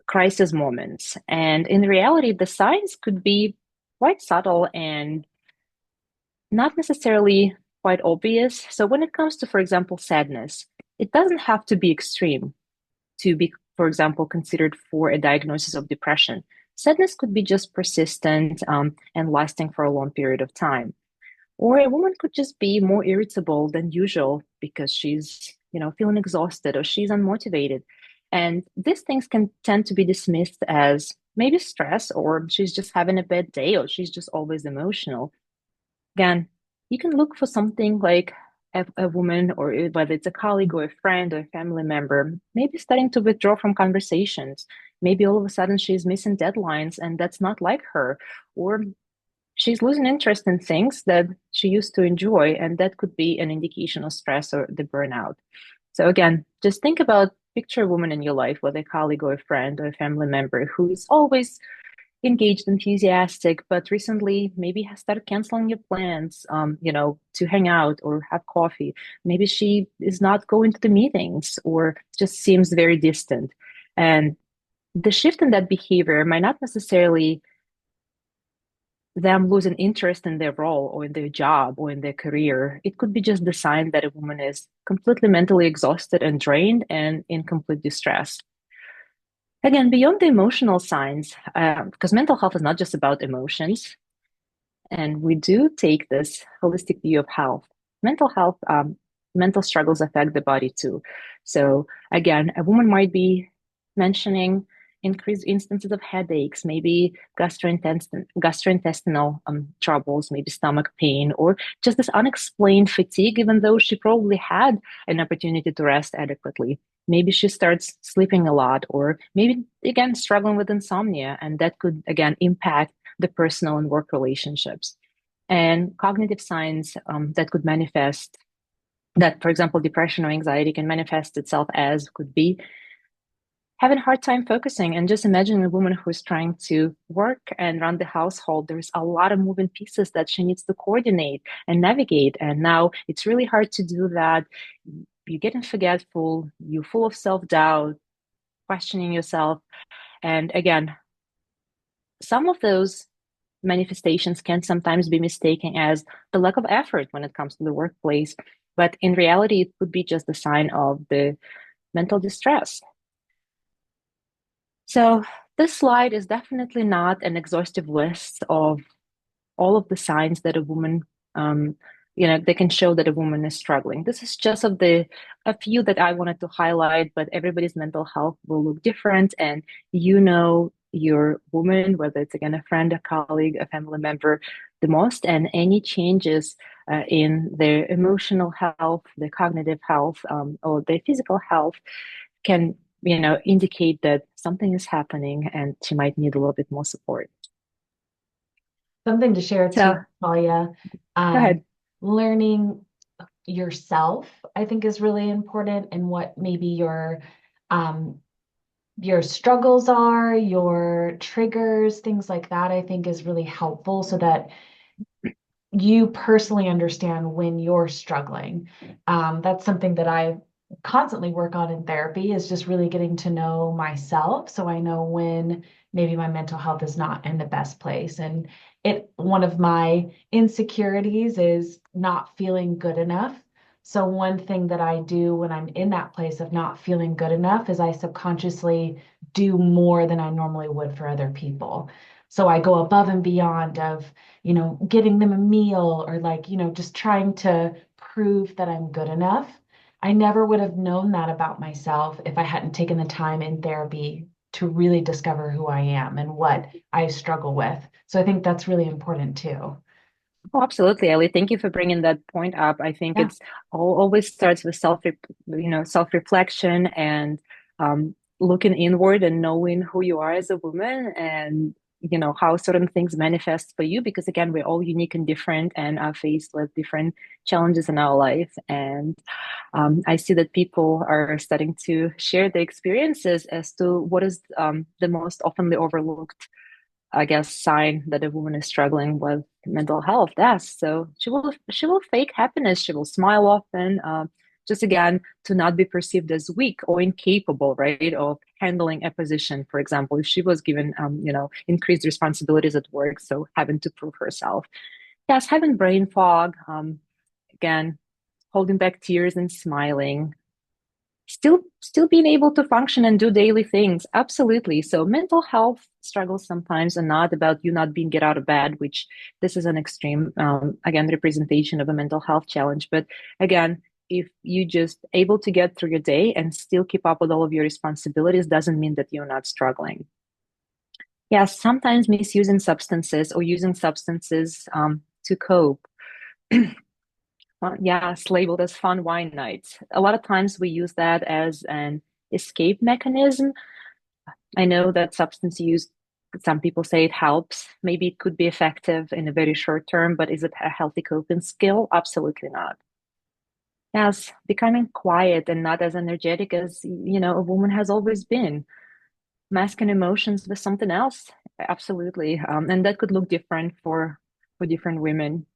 crisis moments. And in reality, the signs could be quite subtle and not necessarily quite obvious. So when it comes to, for example, sadness, it doesn't have to be extreme to be, for example, considered for a diagnosis of depression. Sadness could be just persistent and lasting for a long period of time. Or a woman could just be more irritable than usual because she's, feeling exhausted or she's unmotivated. And these things can tend to be dismissed as maybe stress, or she's just having a bad day, or she's just always emotional. Again, you can look for something like a woman, or whether it's a colleague or a friend or a family member, maybe starting to withdraw from conversations. Maybe all of a sudden she's missing deadlines and that's not like her. Or she's losing interest in things that she used to enjoy, and that could be an indication of stress or the burnout. So again, just think about picture a woman in your life, whether a colleague or a friend or a family member who is always engaged, enthusiastic, but recently maybe has started canceling your plans, to hang out or have coffee. Maybe she is not going to the meetings or just seems very distant. And the shift in that behavior might not necessarily them losing interest in their role or in their job or in their career. It could be just the sign that a woman is completely mentally exhausted and drained and in complete distress. Again, beyond the emotional signs, because mental health is not just about emotions, and we do take this holistic view of health. Mental health, mental struggles affect the body too. So again, a woman might be mentioning increased instances of headaches, maybe gastrointestinal troubles, maybe stomach pain, or just this unexplained fatigue, even though she probably had an opportunity to rest adequately. maybe she starts sleeping a lot, or maybe again struggling with insomnia, and that could again impact the personal and work relationships. And cognitive signs that could manifest, that, for example, depression or anxiety can manifest itself as could be having a hard time focusing. And just imagine a woman who's trying to work and run the household. There's a lot of moving pieces that she needs to coordinate and navigate. And now it's really hard to do that. You're getting forgetful, you're full of self-doubt, questioning yourself. And again, some of those manifestations can sometimes be mistaken as the lack of effort when it comes to the workplace. But in reality, it could be just a sign of the mental distress. So this slide is definitely not an exhaustive list of all of the signs that a woman, um, they can show that a woman is struggling. This is just of the a few that I wanted to highlight, but everybody's mental health will look different, and your woman, whether it's again a friend, a colleague, a family member, the most, and any changes in their emotional health, their cognitive health, or their physical health can indicate that something is happening and she might need a little bit more support. Something to share So too, Talia. go Um, ahead. Learning yourself, I think, is really important, and what maybe um, your struggles are, your triggers, things like that, I think is really helpful so that you personally understand when you're struggling. That's something that I constantly work on in therapy, is just really getting to know myself so I know when maybe my mental health is not in the best place. And one of my insecurities is not feeling good enough. So one thing that I do when I'm in that place of not feeling good enough is I subconsciously do more than I normally would for other people. So I go above and beyond of, getting them a meal, or like, just trying to prove that I'm good enough. I never would have known that about myself if I hadn't taken the time in therapy to really discover who I am and what I struggle with. So I think that's really important too. Oh, absolutely, Ellie. Thank you for bringing that point up. I think Yeah. it's always starts with self-reflection and looking inward and knowing who you are as a woman, and how certain things manifest for you. Because again, we're all unique and different, and are faced with different challenges in our life. And I see that people are starting to share their experiences as to what is the most oftenly overlooked, I guess, sign that a woman is struggling with mental health. Yes, so she will fake happiness. She will smile often, just again to not be perceived as weak or incapable, right, of handling a position. For example, if she was given, increased responsibilities at work, so having to prove herself. Yes, having brain fog. Again, holding back tears and smiling, still being able to function and do daily things. Absolutely. So mental health struggles sometimes are not about you not being get out of bed, which this is an extreme, again, representation of a mental health challenge. But again, if you just able to get through your day and still keep up with all of your responsibilities, doesn't mean that you're not struggling. Yes, sometimes misusing substances or using substances to cope. Yes, labeled as fun wine nights. A lot of times we use that as an escape mechanism. I know that substance use, some people say it helps. Maybe it could be effective in a very short term, but is it a healthy coping skill? Absolutely not. Yes, becoming quiet and not as energetic as, a woman has always been. Masking emotions with something else. Absolutely. And that could look different for different women.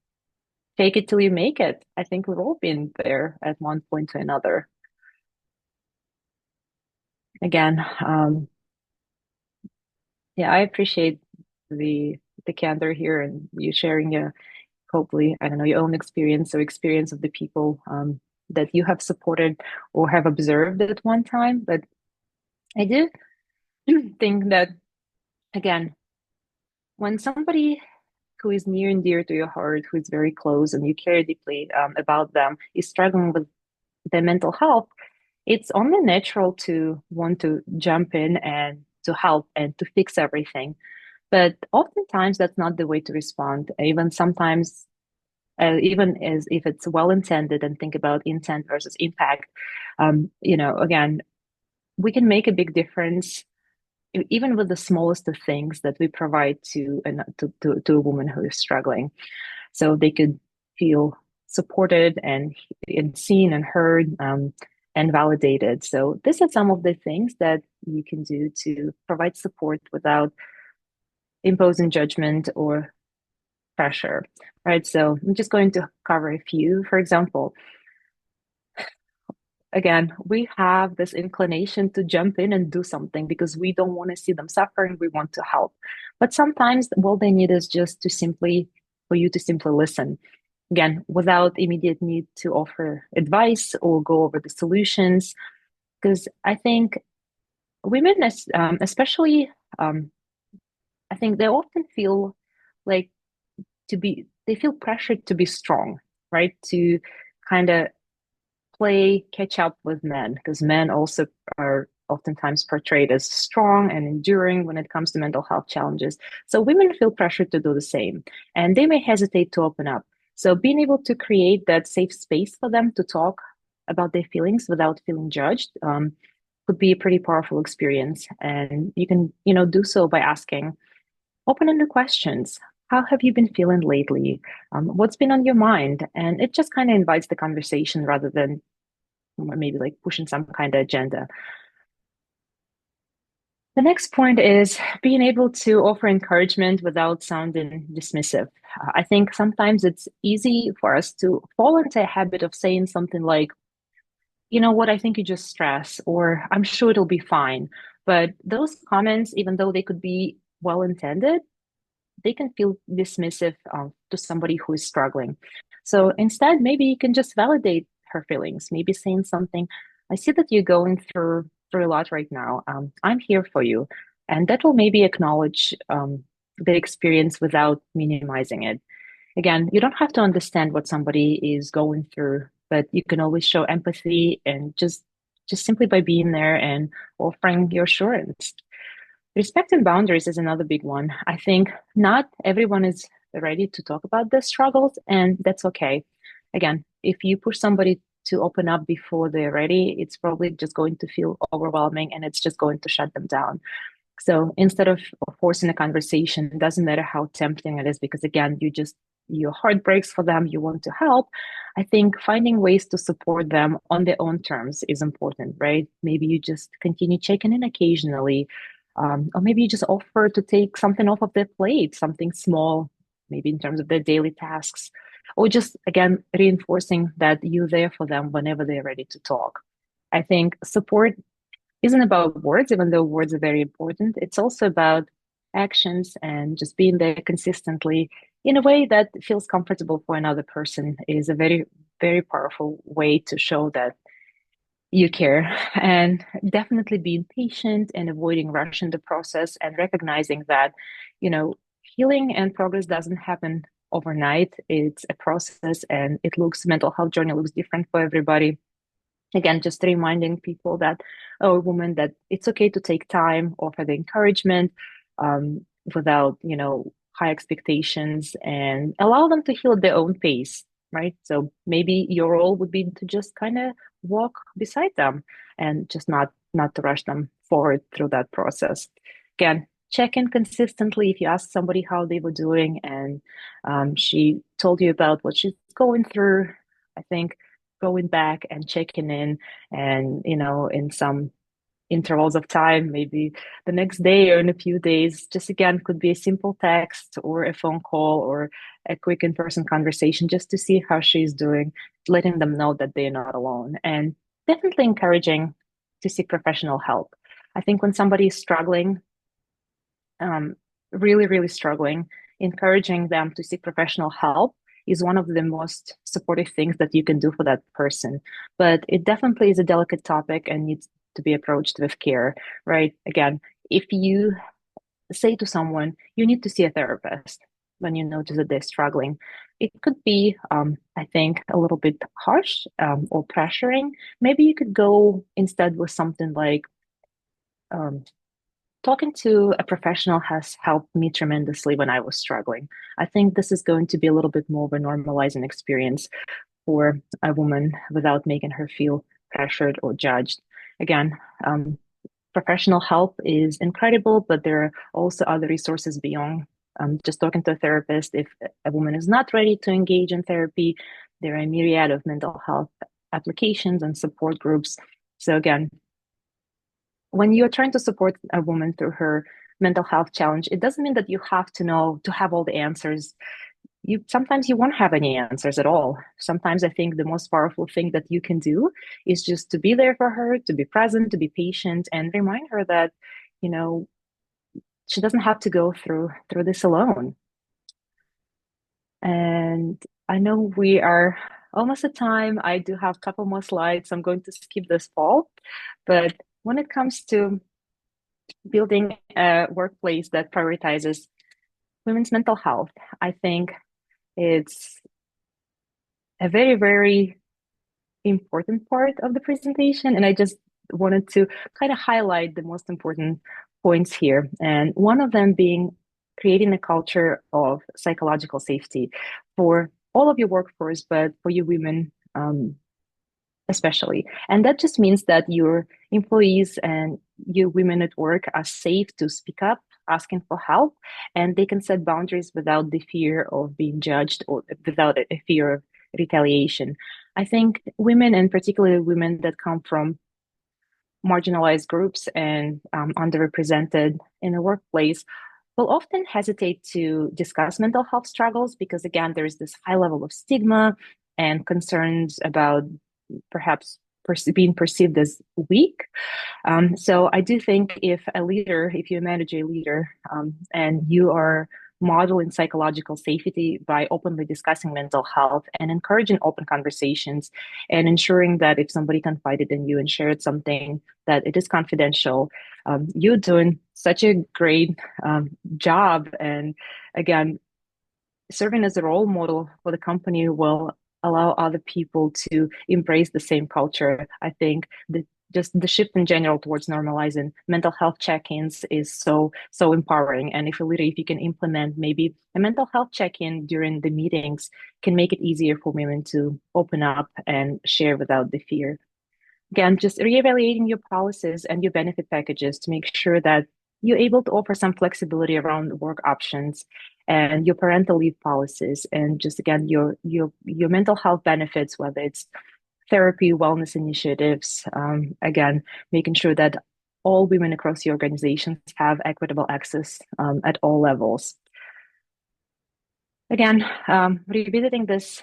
Fake it till you make it. I think we've all been there at one point or another. Again, yeah, I appreciate the candor here and you sharing your, hopefully, I don't know, your own experience or experience of the people that you have supported or have observed at one time. But I do think that, again, when somebody who is near and dear to your heart, who is very close and you care deeply about them, is struggling with their mental health, it's only natural to want to jump in and to help and to fix everything. But oftentimes that's not the way to respond. Even sometimes, even as if it's well intended and think about intent versus impact, again, we can make a big difference even with the smallest of things that we provide to a woman who is struggling. So they could feel supported and seen and heard and validated. So these are some of the things that you can do to provide support without imposing judgment or pressure, right? So I'm just going to cover a few. For example, again, we have this inclination to jump in and do something because we don't want to see them suffering. We want to help. But sometimes all they need is just for you to simply listen. Again, without immediate need to offer advice or go over the solutions. Because I think women, especially, um, I think they often feel like they feel pressured to be strong, right? To kind of play catch up with men because men also are oftentimes portrayed as strong and enduring when it comes to mental health challenges. So women feel pressured to do the same and they may hesitate to open up. So being able to create that safe space for them to talk about their feelings without feeling judged could be a pretty powerful experience. And you can, do so by asking open-ended questions. How have you been feeling lately? What's been on your mind? And it just kind of invites the conversation rather than maybe like pushing some kind of agenda. The next point is being able to offer encouragement without sounding dismissive. I think sometimes it's easy for us to fall into a habit of saying something like, you know what, I think you just stress, or I'm sure it'll be fine. But those comments, even though they could be well intended, they can feel dismissive to somebody who is struggling. So instead, maybe you can just validate her feelings, maybe saying something, I see that you're going through a lot right now. I'm here for you. And that will maybe acknowledge the experience without minimizing it. Again, you don't have to understand what somebody is going through, but you can always show empathy and just simply by being there and offering your assurance. Respect and boundaries is another big one. I think not everyone is ready to talk about their struggles, and that's okay. Again, if you push somebody to open up before they're ready, it's probably just going to feel overwhelming and it's just going to shut them down. So instead of forcing a conversation, it doesn't matter how tempting it is, because again, your heart breaks for them, you want to help. I think finding ways to support them on their own terms is important, right? Maybe you just continue checking in occasionally, or maybe you just offer to take something off of their plate, something small, maybe in terms of their daily tasks, or just again, reinforcing that you're there for them whenever they're ready to talk. I think support isn't about words, even though words are very important. It's also about actions and just being there consistently in a way that feels comfortable for another person is a very, very powerful way to show that you care. And definitely being patient and avoiding rushing the process and recognizing that, you know, healing and progress doesn't happen overnight. It's a process and mental health journey looks different for everybody. Again, just reminding people that, oh, woman, that it's okay to take time, offer the encouragement without, high expectations, and allow them to heal at their own pace, right? So maybe your role would be to just kind of walk beside them and just not to rush them forward through that process. Again, check in consistently if you ask somebody how they were doing and she told you about what she's going through. I think going back and checking in and in some intervals of time, maybe the next day or in a few days, just again could be a simple text or a phone call or a quick in-person conversation just to see how she's doing, letting them know that they're not alone, and definitely encouraging to seek professional help. I think when somebody is struggling, um, really, really struggling, encouraging them to seek professional help is one of the most supportive things that you can do for that person. But it definitely is a delicate topic and needs to be approached with care, right? Again, if you say to someone, you need to see a therapist when you notice that they're struggling, it could be, I think, a little bit harsh or pressuring. Maybe you could go instead with something like, um, talking to a professional has helped me tremendously when I was struggling. I think this is going to be a little bit more of a normalizing experience for a woman without making her feel pressured or judged. Again, professional help is incredible, but there are also other resources beyond just talking to a therapist. If a woman is not ready to engage in therapy, there are a myriad of mental health applications and support groups. So again, when you're trying to support a woman through her mental health challenge, it doesn't mean that you have to know to have all the answers. You sometimes you won't have any answers at all. Sometimes I think the most powerful thing that you can do is just to be there for her, to be present, to be patient, and remind her that, you know, she doesn't have to go through this alone. And I know we are almost at time. I do have a couple more slides. I'm going to skip this fall. But when it comes to building a workplace that prioritizes women's mental health, I think it's a very, very important part of the presentation. And I just wanted to kind of highlight the most important points here. And one of them being creating a culture of psychological safety for all of your workforce, but for you women especially. And that just means that your employees and you women at work are safe to speak up, asking for help, and they can set boundaries without the fear of being judged or without a fear of retaliation. I think women, and particularly women that come from marginalized groups and underrepresented in the workplace, will often hesitate to discuss mental health struggles because, again, there's this high level of stigma and concerns about perhaps being perceived as weak. So I do think if a leader, if you manage a leader, and you are modeling psychological safety by openly discussing mental health and encouraging open conversations and ensuring that if somebody confided in you and shared something that it is confidential, you're doing such a great job. And again, serving as a role model for the company will allow other people to embrace the same culture. I think just the shift in general towards normalizing mental health check-ins is so empowering. And if you can implement maybe a mental health check-in during the meetings, can make it easier for women to open up and share without the fear. Again, just reevaluating your policies and your benefit packages to make sure that you're able to offer some flexibility around work options and your parental leave policies, and just again your mental health benefits, whether it's therapy, wellness initiatives. Again, making sure that all women across the organizations have equitable access at all levels. Again, revisiting this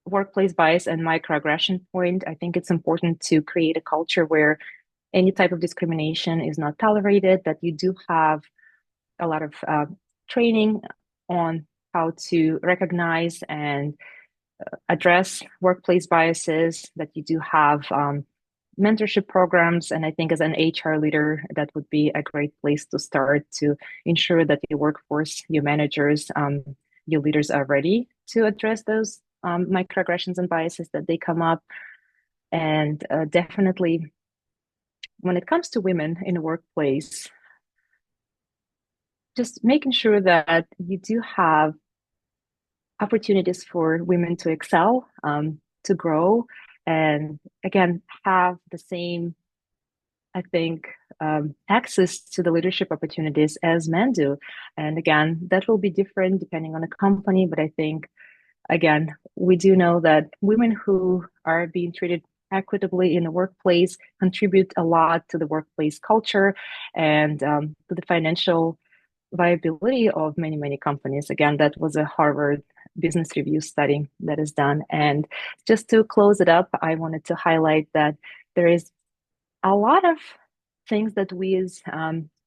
workplace bias and microaggression point, I think it's important to create a culture where any type of discrimination is not tolerated, that you do have a lot of training on how to recognize and address workplace biases, that you do have mentorship programs. And I think as an HR leader, that would be a great place to start to ensure that your workforce, your managers, your leaders are ready to address those microaggressions and biases that they come up. And definitely, when it comes to women in the workplace, just making sure that you do have opportunities for women to excel, to grow, and again, have the same, I think, access to the leadership opportunities as men do. And again, that will be different depending on the company, but I think, again, we do know that women who are being treated equitably in the workplace contribute a lot to the workplace culture and to the financial viability of many companies. Again, that was a Harvard Business Review study that is done. And just to close it up, I wanted to highlight that there is a lot of things that we as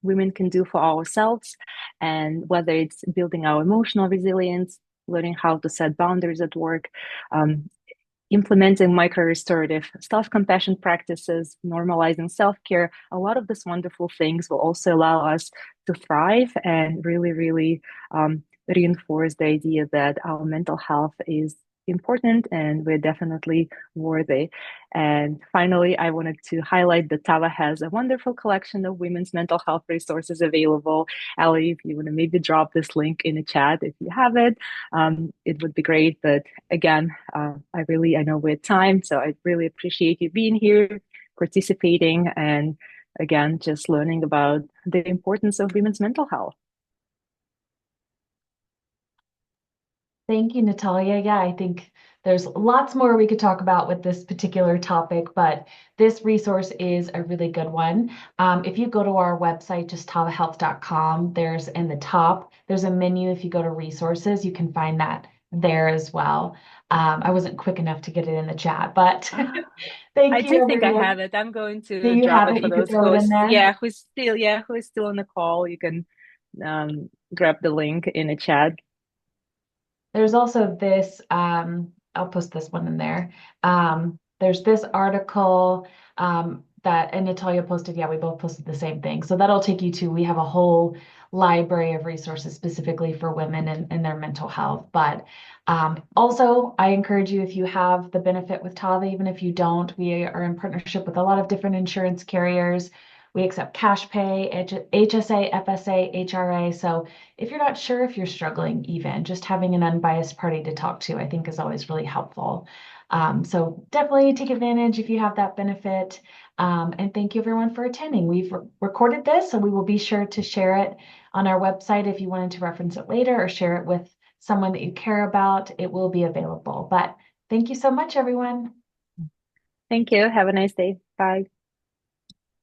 women can do for ourselves, and whether it's building our emotional resilience, learning how to set boundaries at work, implementing micro restorative self compassion practices, normalizing self care. A lot of these wonderful things will also allow us to thrive and really reinforce the idea that our mental health is important and we're definitely worthy. And finally, I wanted to highlight that Tava has a wonderful collection of women's mental health resources available. Ali, if you want to maybe drop this link in the chat if you have it, it would be great. But again, I know we're at time, so I really appreciate you being here, participating, and again, just learning about the importance of women's mental health. Thank you, Natalia. Yeah, I think there's lots more we could talk about with this particular topic, but this resource is a really good one. If you go to our website, just tavahealth.com, there's in the top, there's a menu. If you go to resources, you can find that there as well. I wasn't quick enough to get it in the chat, but I thank you, do think I everyone. have it. I'm going Do to you drop have it it? for You could those throw it in hosts. there. Who is still on the call. You can grab the link in the chat. There's also this, I'll post this one in there. There's this article that, and Natalia posted, yeah, we both posted the same thing. So that'll take you to, we have a whole library of resources specifically for women and their mental health. But also, I encourage you, if you have the benefit with Tava, even if you don't, we are in partnership with a lot of different insurance carriers. We accept cash pay, HSA, FSA, HRA. So if you're not sure if you're struggling, even just having an unbiased party to talk to, I think is always really helpful. So definitely take advantage if you have that benefit. And thank you everyone for attending. We've recorded this, so we will be sure to share it on our website if you wanted to reference it later or share it with someone that you care about. It will be available. But thank you so much, everyone. Thank you. Have a nice day. Bye.